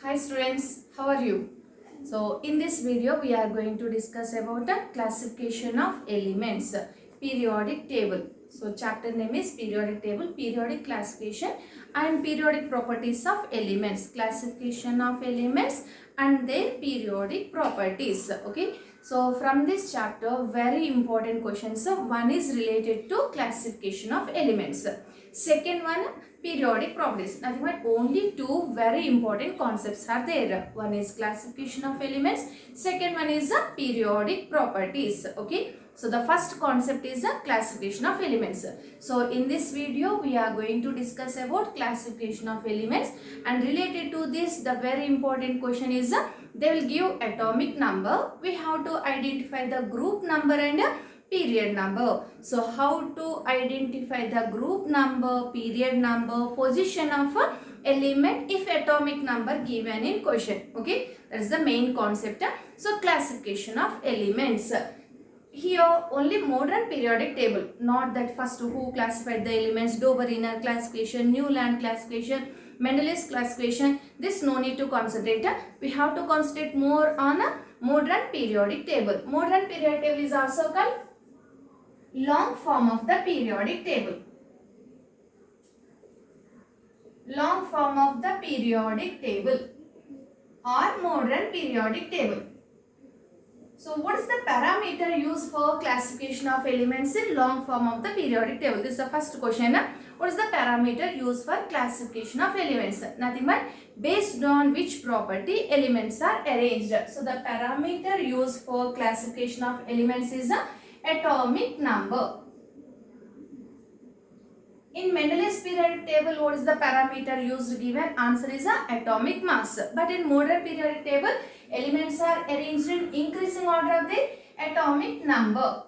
Hi students, how are you? So in this video we are going to discuss about the classification of elements, periodic table. So chapter name is periodic table, periodic classification and periodic properties of elements, classification of elements and their periodic properties. Okay. So from this chapter very important questions. One is related to classification of elements. Second one, periodic properties. Nothing but only two very important concepts are there. One is classification of elements. Second one is periodic properties. Okay. So the first concept is the classification of elements. So in this video we are going to discuss about classification of elements, and related to this the very important question is they will give atomic number. We have to identify the group number and period number. So how to identify the group number, period number, position of a element if atomic number given in question. Okay, that is the main concept. So classification of elements. Here only modern periodic table, not that first who classified the elements, Dobereiner classification, Newland classification, Mendel's classification. This no need to concentrate. We have to concentrate more on a modern periodic table. Modern periodic table is also called long form of the periodic table. Long form of the periodic table or modern periodic table. So what is the parameter used for classification of elements in long form of the periodic table? This is the first question. What is the parameter used for classification of elements? Nothing but based on which property elements are arranged. So the parameter used for classification of elements is the atomic number. In Mendel's periodic table, what is the parameter used given? Answer is atomic mass. But in modern periodic table, elements are arranged in increasing order of the atomic number.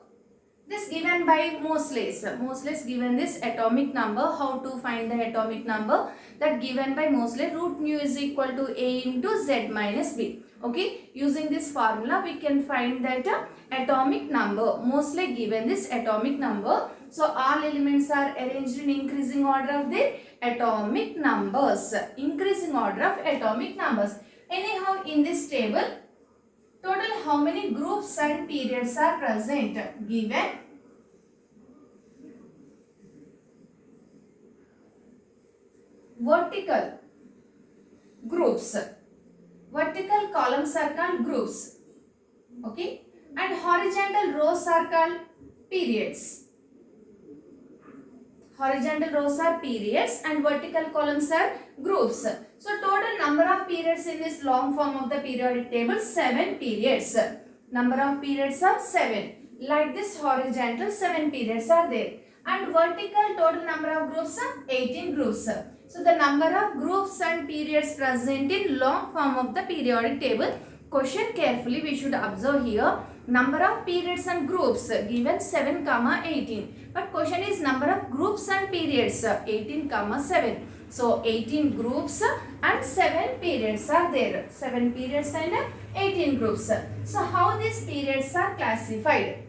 This given by Moseley's. Moseley's given this atomic number. How to find the atomic number? That given by Moseley, root nu is equal to A into Z minus B. Okay, using this formula we can find that atomic number. Moseley given this atomic number. So all elements are arranged in increasing order of their atomic numbers. Increasing order of atomic numbers. Anyhow, in this table, total how many groups and periods are present? Given vertical groups. Vertical columns are called groups. Okay. And horizontal rows are called periods. Horizontal rows are periods and vertical columns are groups. So total number of periods in this long form of the periodic table, 7 periods. Number of periods are 7. Like this horizontal 7 periods are there. And vertical total number of groups are 18 groups. So the number of groups and periods present in long form of the periodic table. Question carefully we should observe here. Number of periods and groups given 7, 18. But question is number of groups and periods 18, 7. So 18 groups and 7 periods are there. 7 periods and 18 groups. So how these periods are classified?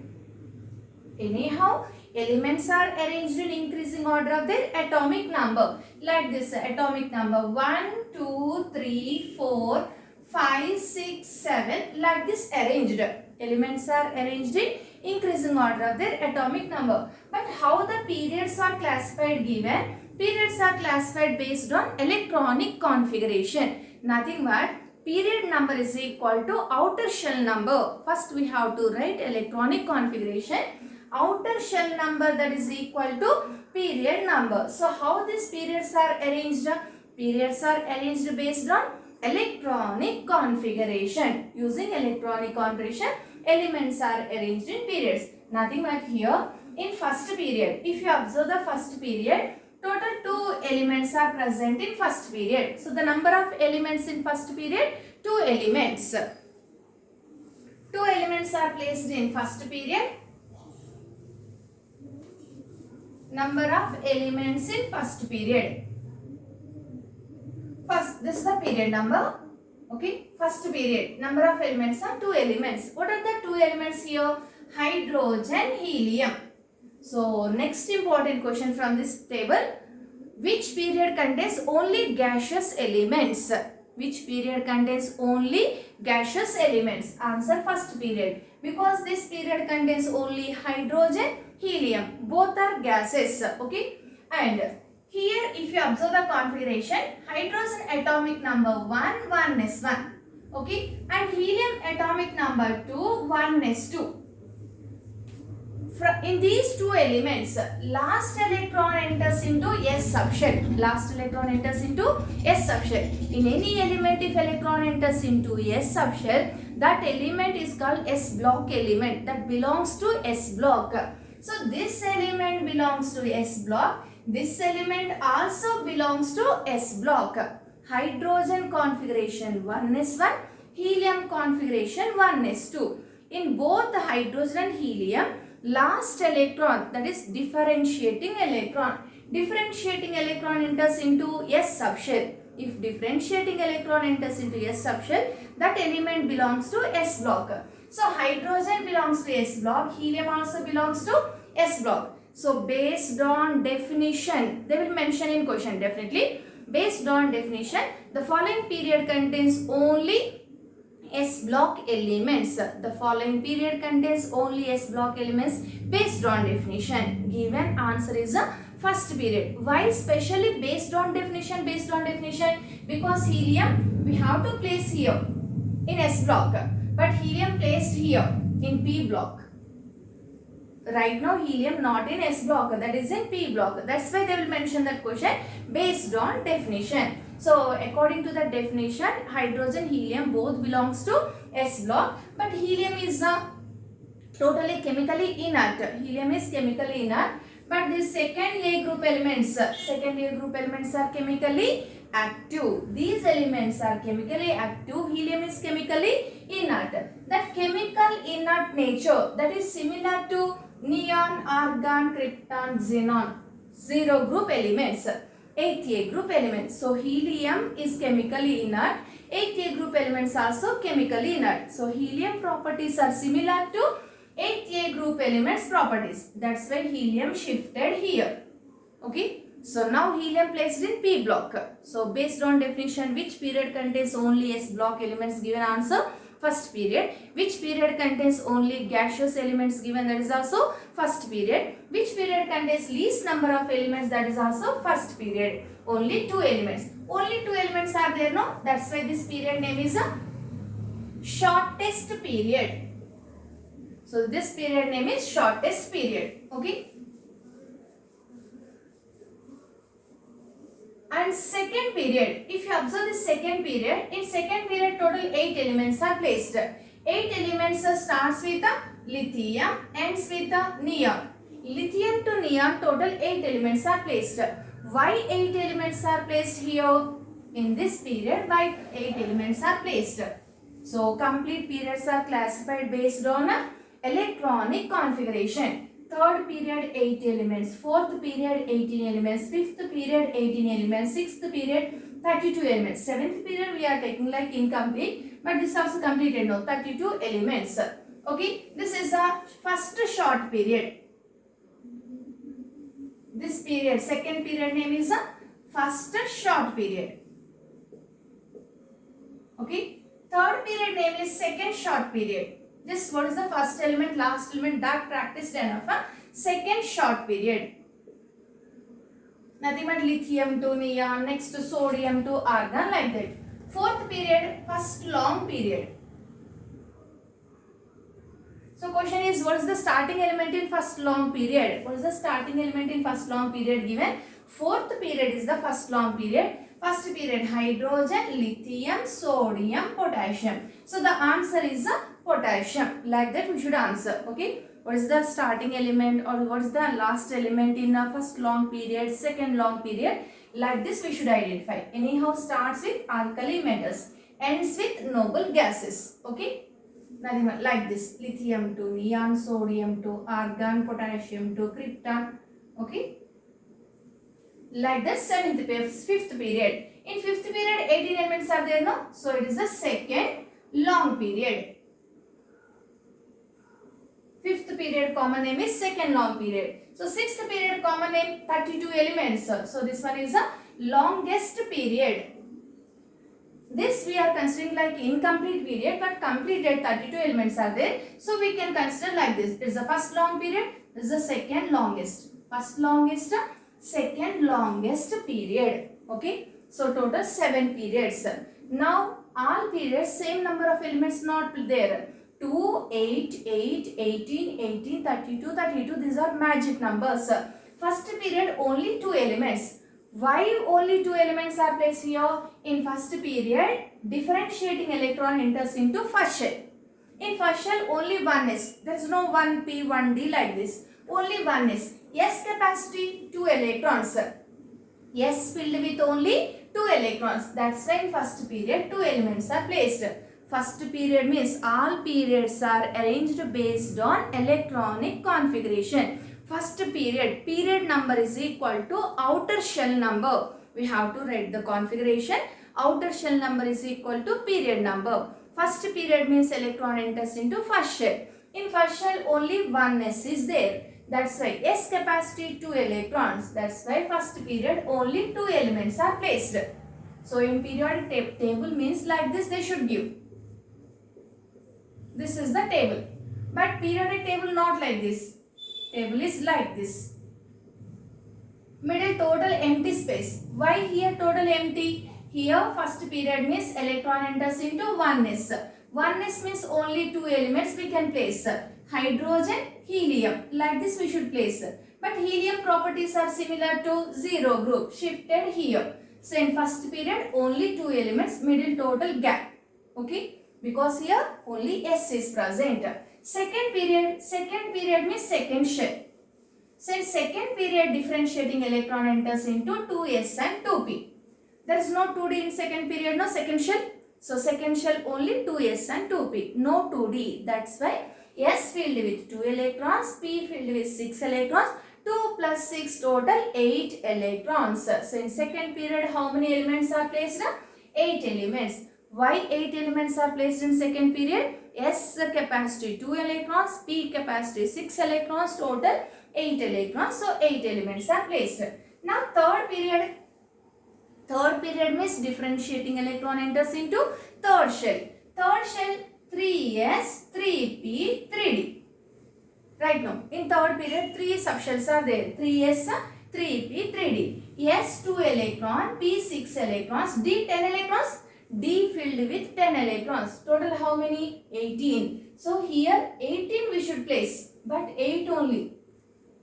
Anyhow, elements are arranged in increasing order of their atomic number. Like this atomic number 1, 2, 3, 4, 5, 6, 7. Like this arranged. Elements are arranged in increasing order of their atomic number. But how the periods are classified given? Periods are classified based on electronic configuration. Nothing but period number is equal to outer shell number. First we have to write electronic configuration. Outer shell number, that is equal to period number. So how these periods are arranged? Periods are arranged based on electronic configuration. Using electronic configuration, elements are arranged in periods. Nothing but here in first period. If you observe the first period, total 2 elements are present in first period. So the number of elements in first period, 2 elements. 2 elements are placed in first period. Number of elements in first period. First, this is the period number. Okay, first period. Number of elements are 2 elements. What are the 2 elements here? Hydrogen, helium. So, next important question from this table. Which period contains only gaseous elements? Which period contains only gaseous elements? Answer first period. Because this period contains only hydrogen, helium. Both are gases. Okay. And here if you observe the configuration, hydrogen atomic number 1, 1s1. Okay. And helium atomic number 2, 1s2. In these two elements, last electron enters into S subshell. Last electron enters into S subshell. In any element, if electron enters into S subshell, that element is called S block element. That belongs to S block. So this element belongs to S block. This element also belongs to S block. Hydrogen configuration 1s1, helium configuration 1s2. In both hydrogen and helium, last electron, that is differentiating electron enters into S subshell. If differentiating electron enters into S subshell, that element belongs to S block. So hydrogen belongs to S block, helium also belongs to S block. So based on definition, they will mention in question definitely. Based on definition, the following period contains only S block elements. The following period contains only S block elements based on definition. Given answer is a first period. Why specially based on definition? Based on definition because helium we have to place here in S block, but helium placed here in P block. Right now helium not in S block, that is in P block. That's why they will mention that question based on definition. So according to the definition, hydrogen, helium both belongs to S block, but helium is totally chemically inert. Helium is chemically inert, but the second A group elements are chemically active. These elements are chemically active. Helium is chemically inert. That chemical inert nature, that is similar to neon, argon, krypton, xenon, 0 group elements. 8th A group elements. So helium is chemically inert. 8th A group elements also chemically inert. So helium properties are similar to 8th A group elements properties. That's why helium shifted here. Okay. So now helium placed in P block. So based on definition, which period contains only S block elements? Given answer first period. Which period contains only gaseous elements? Given that is also first period. Which period contains least number of elements? That is also first period. Only 2 elements. Only 2 elements are there, no? That's why this period name is a shortest period. So this period name is shortest period. Okay. And second period, if you observe the second period, in second period total 8 elements are placed. 8 elements starts with lithium, ends with neon. Lithium to neon total 8 elements are placed. Why 8 elements are placed here? In this period, why 8 elements are placed? So complete periods are classified based on electronic configuration. Third period 8 elements, fourth period 18 elements, fifth period 18 elements, sixth period 32 elements, seventh period we are taking like incomplete, but this also completed now, 32 elements. Okay, this is the first short period. This period, second period name is a first short period. Okay, third period name is second short period. Just what is the first element, last element, that practiced enough. Second short period. Nothing but lithium to neon, next to sodium to argon, like that. Fourth period, first long period. So question is, what is the starting element in first long period? What is the starting element in first long period given? Fourth period is the first long period. First period, hydrogen, lithium, sodium, potassium. So the answer is potassium. Like that we should answer. Okay. What is the starting element or what is the last element in first long period, second long period? Like this we should identify. Anyhow starts with alkali metals, ends with noble gases. Okay. Nothing like this. Lithium to neon, sodium to argon, potassium to krypton. Okay. Like the fifth period. In fifth period 18 elements are there, no? So it is the second long period. Fifth period common name is second long period. So sixth period common name 32 elements. So this one is the longest period. This we are considering like incomplete period, but completed 32 elements are there. So we can consider like this. It is the first long period, this is the second longest. First longest, second longest period. Okay. So total 7 periods. Now all periods same number of elements not there. 2, 8, 8, 18, 18, 32, 32. These are magic numbers. First period only 2 elements. Why only 2 elements are placed here? In first period, differentiating electron enters into first shell. In first shell, only one s. There is no 1p, 1d like this. Only one s. S capacity 2 electrons. S filled with only 2 electrons. That's why in first period 2 elements are placed. First period means all periods are arranged based on electronic configuration. First period, period number is equal to outer shell number. We have to write the configuration. Outer shell number is equal to period number. First period means electron enters into first shell. In first shell only one s is there. That's why s capacity 2 electrons. That's why first period only 2 elements are placed. So in periodic table means like this they should give. This is the table. But periodic table not like this. Table is like this. Middle total empty space. Why here total empty? Here first period means electron enters into 1s. 1s means only 2 elements we can place. Hydrogen, helium. Like this we should place. But helium properties are similar to 0 group. Shifted here. So in first period only 2 elements, middle total gap. Okay. Because here only S is present. Second period means second shell. So in second period differentiating electron enters into 2s and 2p. There is no 2d in second period, no second shell. So second shell only 2s and 2p, no 2d. That's why S filled with 2 electrons, P filled with 6 electrons. 2 plus 6 total 8 electrons. So in second period how many elements are placed? 8 elements. Why 8 elements are placed in second period? S capacity 2 electrons, P capacity 6 electrons, total 8 electrons. So 8 elements are placed. Now third period means differentiating electron enters into third shell. Third shell 3s, 3p, 3d. Right now in third period 3 subshells are there. 3s, 3p, 3d. S 2 electron, P 6 electrons, D 10 electrons. D filled with 10 electrons. Total how many? 18. So here 18 we should place. But 8 only.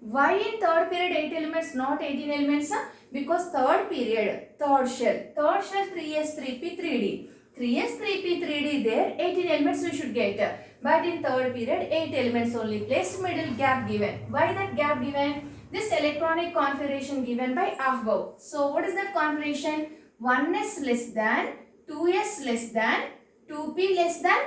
Why in third period 8 elements not 18 elements? Because third period, third shell 3s, 3p, 3d. 3s, 3p, 3d there 18 elements we should get. But in third period 8 elements only placed, middle gap given. Why that gap given? This electronic configuration given by above. So what is that configuration? 1s less than 2s less than, 2p less than,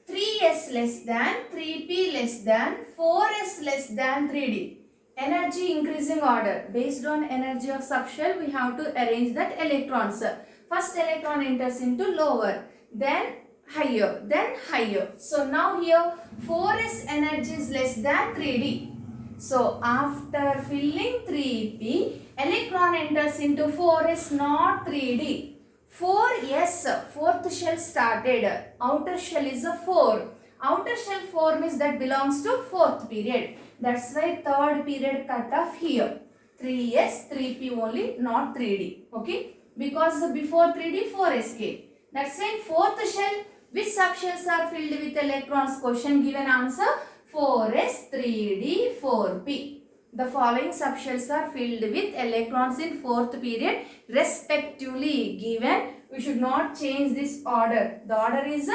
3s less than, 3p less than, 4s less than 3d. Energy increasing order. Based on energy of subshell, we have to arrange that electrons. First electron enters into lower, then higher, then higher. So now here 4s energy is less than 3d. So after filling 3p, electron enters into 4s not 3d. 4s, fourth shell started. Outer shell is a 4. Outer shell 4 means that belongs to fourth period. That's why third period cut off here. 3s, 3p only, not 3d. Okay? Because before 3d, 4s came. That's why fourth shell, which subshells are filled with electrons? Question given answer 4s, 3d, 4p. The following subshells are filled with electrons in fourth period respectively given. We should not change this order. The order is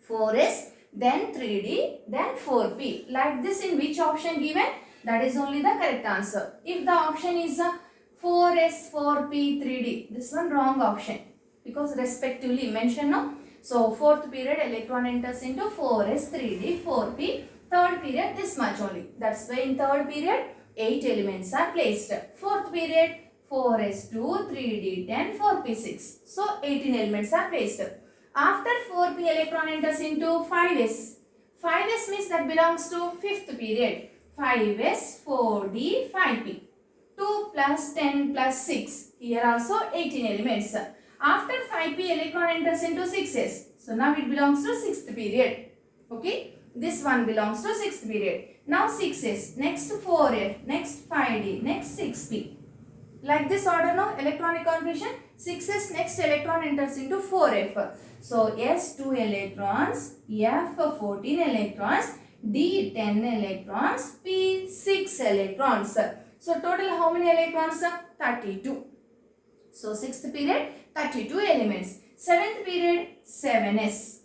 4s, then 3d, then 4p. Like this in which option given? That is only the correct answer. If the option is 4s, 4p, 3d, this one wrong option. Because respectively mentioned no. So fourth period electron enters into 4s, 3d, 4p. Third period this much only. That's why in third period 8 elements are placed. Fourth period 4s2, 3d10, 4p6. So 18 elements are placed. After 4p electron enters into 5s. 5s means that belongs to fifth period. 5s, 4d, 5p. 2 plus 10 plus 6. Here also 18 elements. After 5p, electron enters into 6s. So now it belongs to 6th period. Okay. This one belongs to 6th period. Now 6s. Next 4f. Next 5d. Next 6p. Like this order, no? Electronic configuration. 6s. Next electron enters into 4f. So s 2 electrons. F 14 electrons. D 10 electrons. P 6 electrons. So total how many electrons? 32. So 6th period 32 elements. 7th period 7s.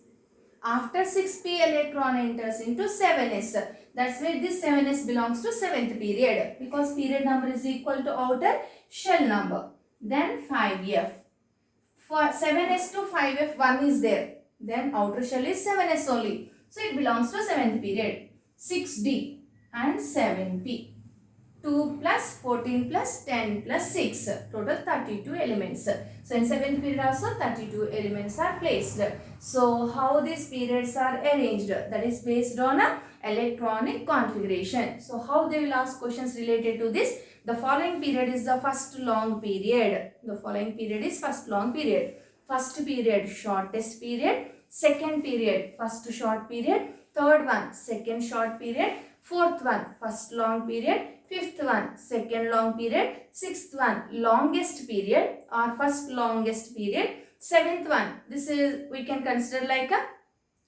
After 6p electron enters into 7s. That's why this 7s belongs to 7th period. Because period number is equal to outer shell number. Then 5f. For 7s to 5f 1 is there. Then outer shell is 7s only. So it belongs to 7th period. 6d and 7p. 2 plus 14 plus 10 plus 6. Total 32 elements. So in 7th period also 32 elements are placed. So how these periods are arranged? That is based on a electronic configuration. So how they will ask questions related to this? The following period is the first long period. The following period is first long period. First period shortest period. Second period first short period. Third one second short period. Fourth one first long period. Fifth one second long period. Sixth one longest period or first longest period. Seventh one, this is we can consider like a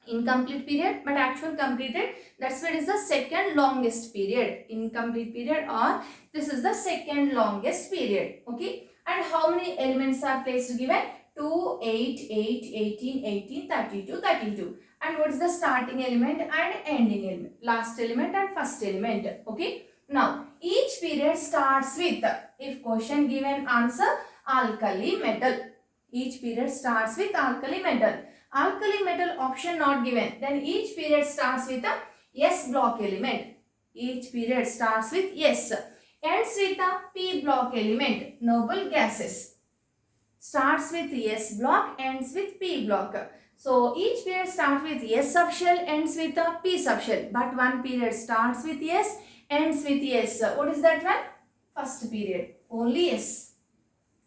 incomplete period but actual completed. That's why it is the second longest period. Incomplete period or this is the second longest period. Okay. And how many elements are placed given? 2, 8, 8, 18, 18, 32, 32. And what is the starting element and ending element? Last element and first element. Okay. Now, each period starts with, if question given answer, alkali metal. Each period starts with alkali metal. Alkali metal option not given. Then each period starts with a S block element. Each period starts with S. Ends with a P block element. Noble gases. Starts with S block, ends with P block. So each period starts with S subshell, ends with a P subshell. But one period starts with S, ends with S. What is that one? First period. Only S.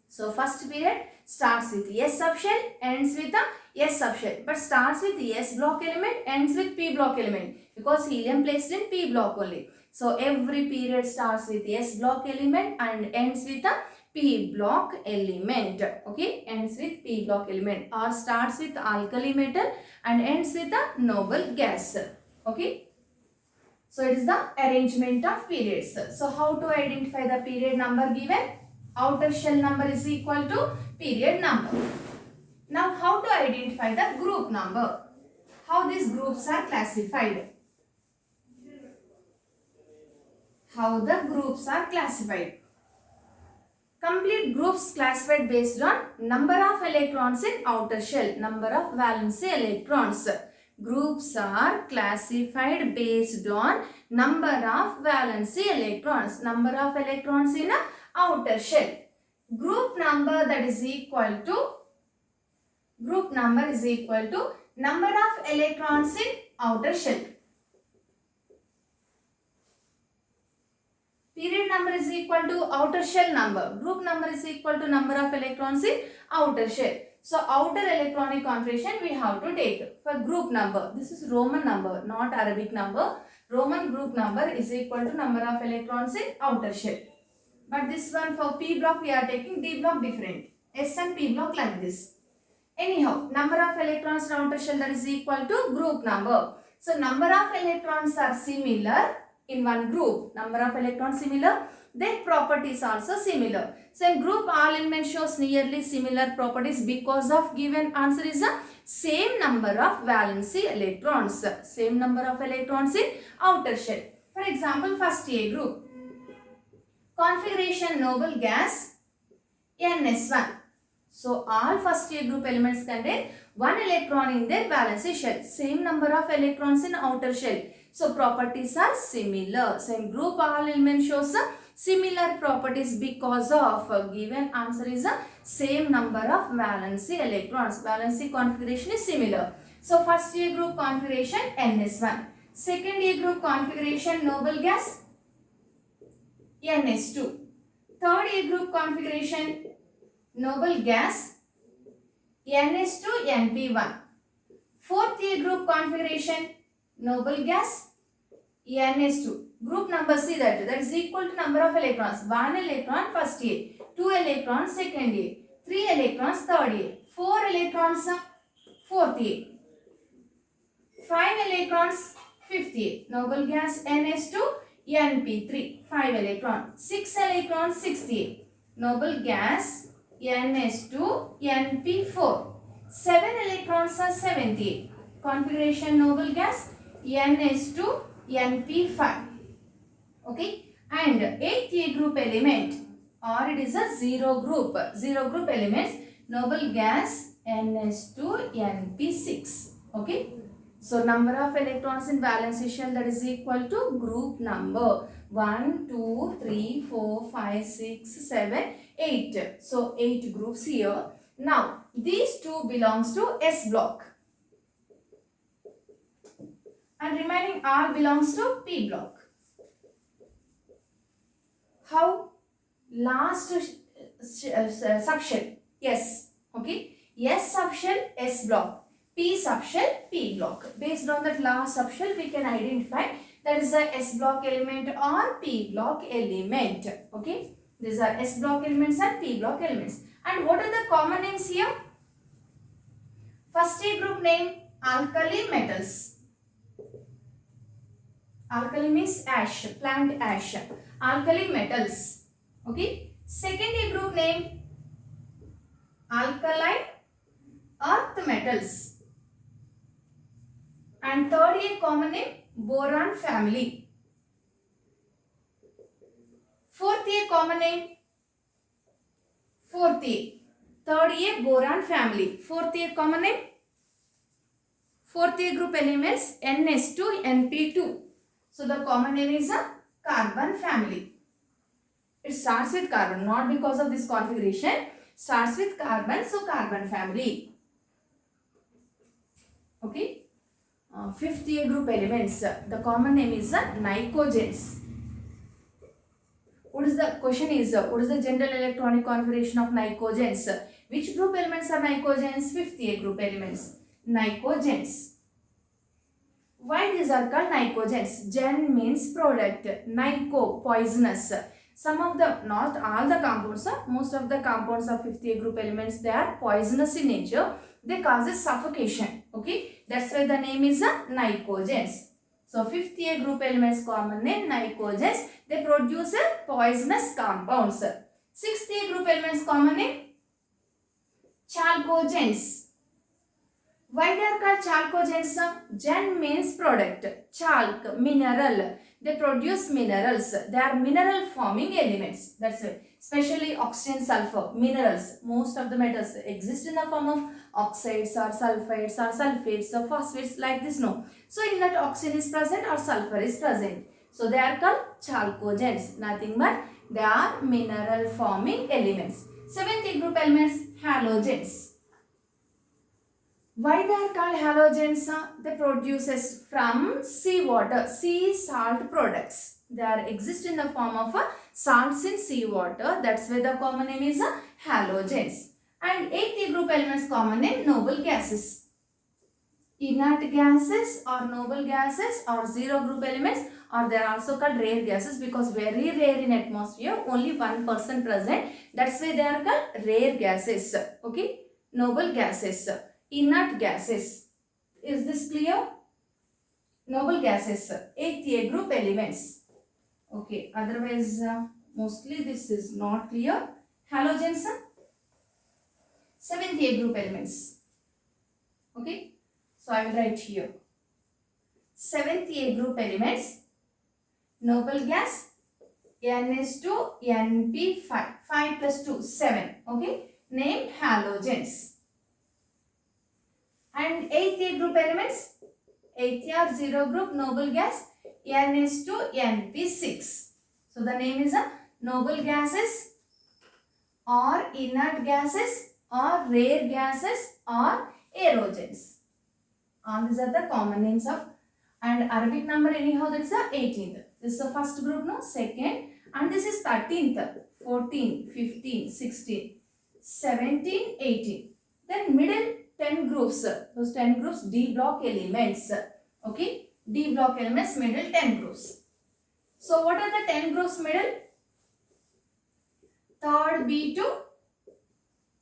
So first period starts with S subshell, ends with a S subshell. But starts with S block element, ends with P block element. Because helium placed in P block only. So every period starts with S block element and ends with a P block element. Okay, ends with P block element. Or starts with alkali metal and ends with a noble gas. Okay. So it is the arrangement of periods. So how to identify the period number given? Outer shell number is equal to period number. Now how to identify the group number? How these groups are classified? How the groups are classified? Complete groups classified based on number of electrons in outer shell, number of valency electrons. Groups are classified based on number of valency electrons, number of electrons in a outer shell. Group number that is equal to number of electrons in outer shell. Period number is equal to outer shell number. Group number is equal to number of electrons in outer shell. So outer electronic configuration we have to take for group number. This is Roman number, not Arabic number. Roman group number is equal to number of electrons in outer shell. But this one for P block we are taking D block different. S and P block like this. Anyhow, number of electrons in outer shell that is equal to group number. So number of electrons are similar in one group. Number of electrons similar, their properties also similar. So in group all elements shows nearly similar properties because of given answer is the same number of valency electrons. Same number of electrons in outer shell. For example, first A group. Configuration noble gas NS1. So all first A group elements contain one electron in their valency shell. Same number of electrons in outer shell. So properties are similar. So in group all elements shows similar properties because of given answer is the same number of valency electrons. Valency configuration is similar. So first A group configuration NS1. Second A group configuration noble gas NS2. Third A group configuration, noble gas NH2 NP1. Fourth A group configuration, noble gas NH2. Group number, see that is equal to number of electrons. 1 electron first A, 2 electrons second A, 3 electrons third A, 4 electrons fourth A, 5 electrons fifth A. Noble gas NH2 NP3, 5 electrons. 6 electrons sixth A. Noble gas NH2 NP4, 7 electrons are seventh A. Configuration noble gas NH2 NP5. Okay, and 8th A group element, or it is a zero group elements, noble gas NH2 NP6. Okay, so number of electrons in valence shell, that is equal to group number 1 2 3 4 5 6 7 8. So 8 groups here. Now these two belongs to S block and remaining all belongs to P block. How? Last subshell S. Okay, S subshell S block, P subshell P block. Based on that last subshell we can identify that is a S block element or P block element. Okay, these are S block elements and P block elements. And what are the common names here? First A group name, alkali metals. Alkali means ash, plant ash. Alkali metals. Okay. Second A group name, alkaline earth metals. And third A common name, boron family. Fourth A common name, fourth A. Third A boron family. Fourth A common name, fourth A group elements NH2 NP2. So the common name is a carbon family. It starts with carbon, not because of this configuration. Starts with carbon, so carbon family. Okay. Fifth A group elements. The common name is nicogens. What is the question is? What is the general electronic configuration of nicogens? Which group elements are nicogens? Fifth A group elements. Nicogens. Why these are called nicogens? Gen means product. Nico, poisonous. Some of the, not all the compounds, most of the compounds of 5th A group elements, they are poisonous in nature. They cause suffocation. Okay, that's why the name is nicogens. So 5th A group elements common name nicogens. They produce poisonous compounds. 6th A group elements common name chalcogens. Why they are called chalcogens? Gen means product. Chalk, mineral. They produce minerals. They are mineral forming elements. That's it. Especially oxygen, sulfur, minerals. Most of the metals exist in the form of oxides or sulfides or sulfates or phosphates like this. No. So in that oxygen is present or sulfur is present. So they are called chalcogens. Nothing but they are mineral forming elements. 7th A group elements, halogens. Why they are called halogens? They produce from seawater, sea salt products. They are exist in the form of salts in seawater. That's why the common name is halogens. And 8th A group elements common name noble gases. Inert gases or noble gases or zero group elements, or they are also called rare gases because very rare in atmosphere, only 1% present. That's why they are called rare gases. Okay, noble gases. Inert gases. Is this clear? Noble gases, 8th A group elements. Okay, otherwise mostly this is not clear. Halogens, 7th A group elements. Okay, so I will write here. 7th A group elements, noble gas NH2 NP5, 5 plus 2, 7. Okay, name halogens. And 8th A group elements, 8th A or zero group noble gas NH2 NP6. So the name is noble gases or inert gases or rare gases or aerogens. All these are the common names of, and Arabic number anyhow, that is the 18th. This is the first group, no, second, and this is 13th. 14, 15, 16, 17, 18. Then middle 10 groups. Those 10 groups D block elements. Okay. D block elements middle 10 groups. So what are the 10 groups middle? Third B to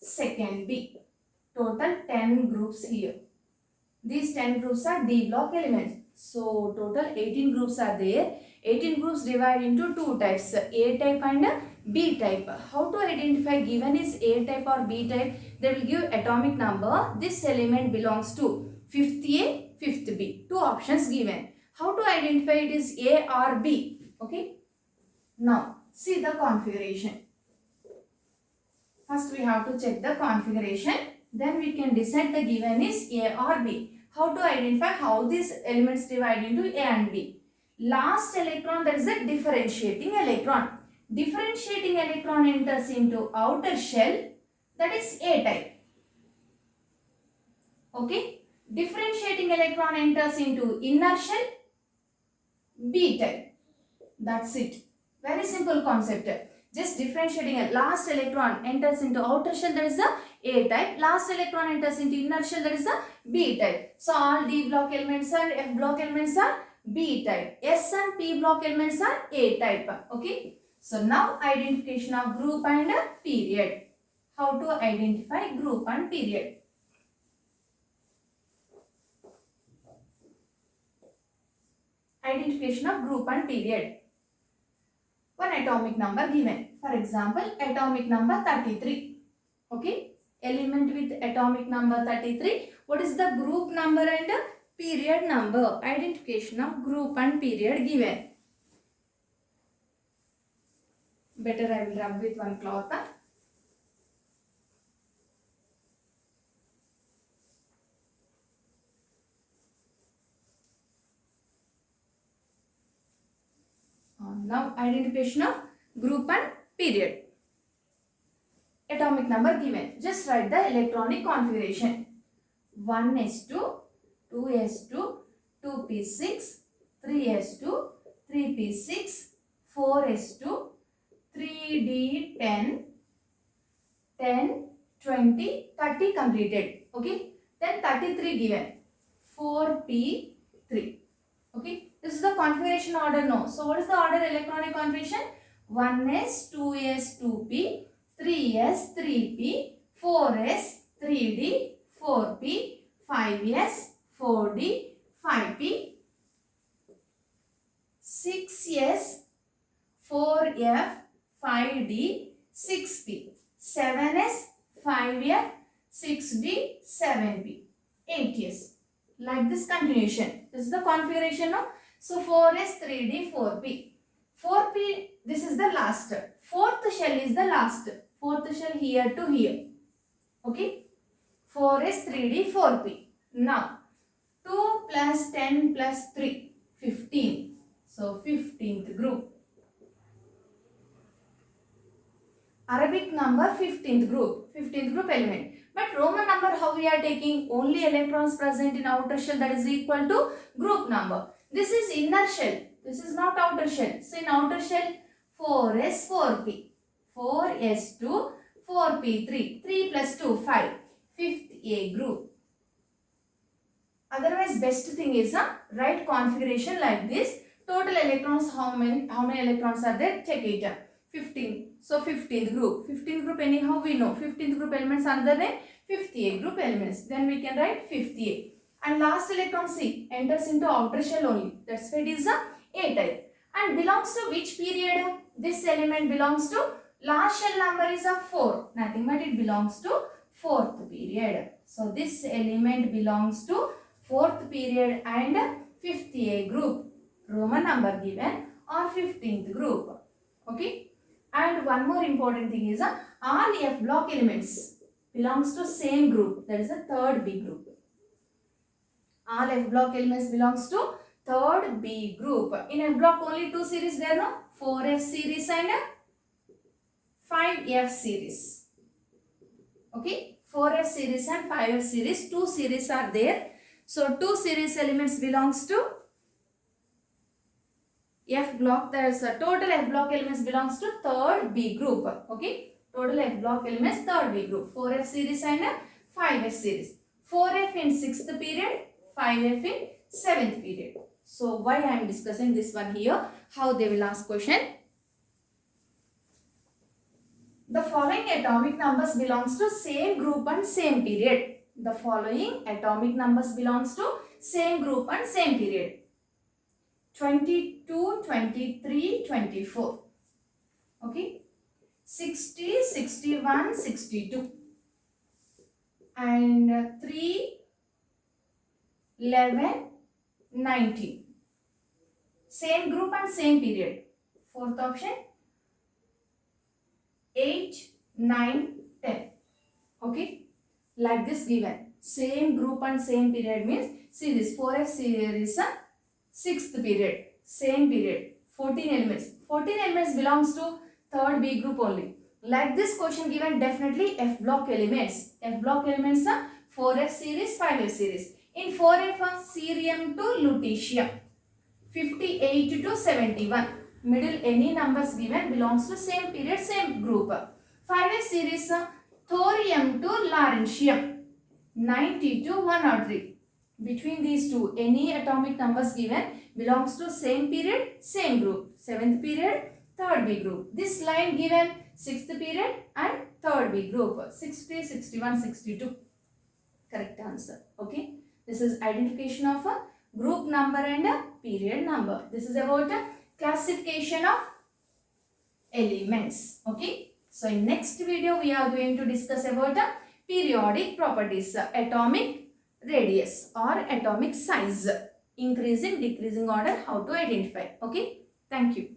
second B. Total 10 groups here. These 10 groups are D block elements. So total 18 groups are there. 18 groups divided into two types, A type and B type. How to identify given is A type or B type? They will give atomic number. This element belongs to 5th A, 5th B. Two options given. How to identify it is A or B? Okay. Now see the configuration. First we have to check the configuration. Then we can decide the given is A or B. How to identify how these elements divide into A and B? Last electron, that is a differentiating electron. Differentiating electron enters into outer shell, that is A type. Okay. Differentiating electron enters into inner shell, B type. That's it. Very simple concept. Just differentiating a last electron enters into outer shell, that is the A type. Last electron enters into inner shell, that is the B type. So all D block elements and F block elements are B type. S and P block elements are A type. Okay. So now identification of group and period. How to identify group and period? Identification of group and period. One atomic number given. For example, atomic number 33. Okay. Element with atomic number 33. What is the group number and period number? Identification of group and period given. Better I will rub with one cloth. Now identification of group and period. Atomic number given. Just write the electronic configuration. 1s2, 2s2, 2p6, 3s2, 3p6, 4s2, 3d10, 10, 20, 30 completed. Okay. Then 33 given. 4p3. Okay. This is the configuration order now. So what is the order electronic configuration? 1s, 2s, 2p, 3s, 3p, 4s, 3d, 4p, 5s, 4d, 5p, 6s, 4f, 5d, 6p, 7s, 5f, 6d, 7p, 8s. Like this continuation. This is the configuration of. So 4s, 3d, 4p. 4p, this is the last. Fourth shell is the last. Fourth shell here to here. Okay. 4s, 3d, 4p. Now 2 plus 10 plus 3. 15. So 15th group. Arabic number 15th group. 15th group element. But Roman number, how we are taking? Only electrons present in outer shell, that is equal to group number. This is inner shell. This is not outer shell. So in outer shell, 4s, 4p. 4s2, 4p3. 3 plus 2, 5. Fifth A group. Otherwise, best thing is write configuration like this. Total electrons, how many electrons are there? Check it. 15. So 15th group. 15th group anyhow we know. 15th group elements another name. 5th A group elements. Then we can write 5th A. And last electron C enters into outer shell only. That's why it is A type. And belongs to which period? This element belongs to last shell number is 4. Nothing but it belongs to 4th period. So this element belongs to 4th period and 5th A group. Roman number given or 15th group. Okay. And one more important thing is all F block elements belongs to same group. That is the third B group. All F block elements belongs to third B group. In F block only two series there, no? 4F series and 5F series. Okay. 4F series and 5F series. Two series are there. So two series elements belongs to F block, there's a total F block elements belongs to third B group. Okay, total F block elements third B group. 4F series and 5F series. 4F in 6th period, 5F in 7th period. So why I am discussing this one here? How they will ask question. The following atomic numbers belongs to same group and same period. The following atomic numbers belongs to same group and same period. 22, 23, 24. Okay. 60, 61, 62. And 3, 11, 19. Same group and same period. Fourth option. 8, 9, 10. Okay. Like this given. Same group and same period means, see this 4F series, 6th period. Same period. 14 elements. 14 elements belongs to third B group only. Like this question given, definitely F block elements. F block elements are 4F series, 5F series. In 4F, cerium to lutetium. 58 to 71. Middle any numbers given belongs to same period, same group. 5F series, thorium to lawrencium. 90 to 103. Between these two, any atomic numbers given belongs to same period, same group. 7th period, third B group. This line given 6th period and third B group. 60, 61, 62. Correct answer. Okay. This is identification of a group number and a period number. This is about a classification of elements. Okay. So in next video we are going to discuss about a periodic properties, atomic radius or atomic size, increasing, decreasing order, how to identify. Okay. Thank you.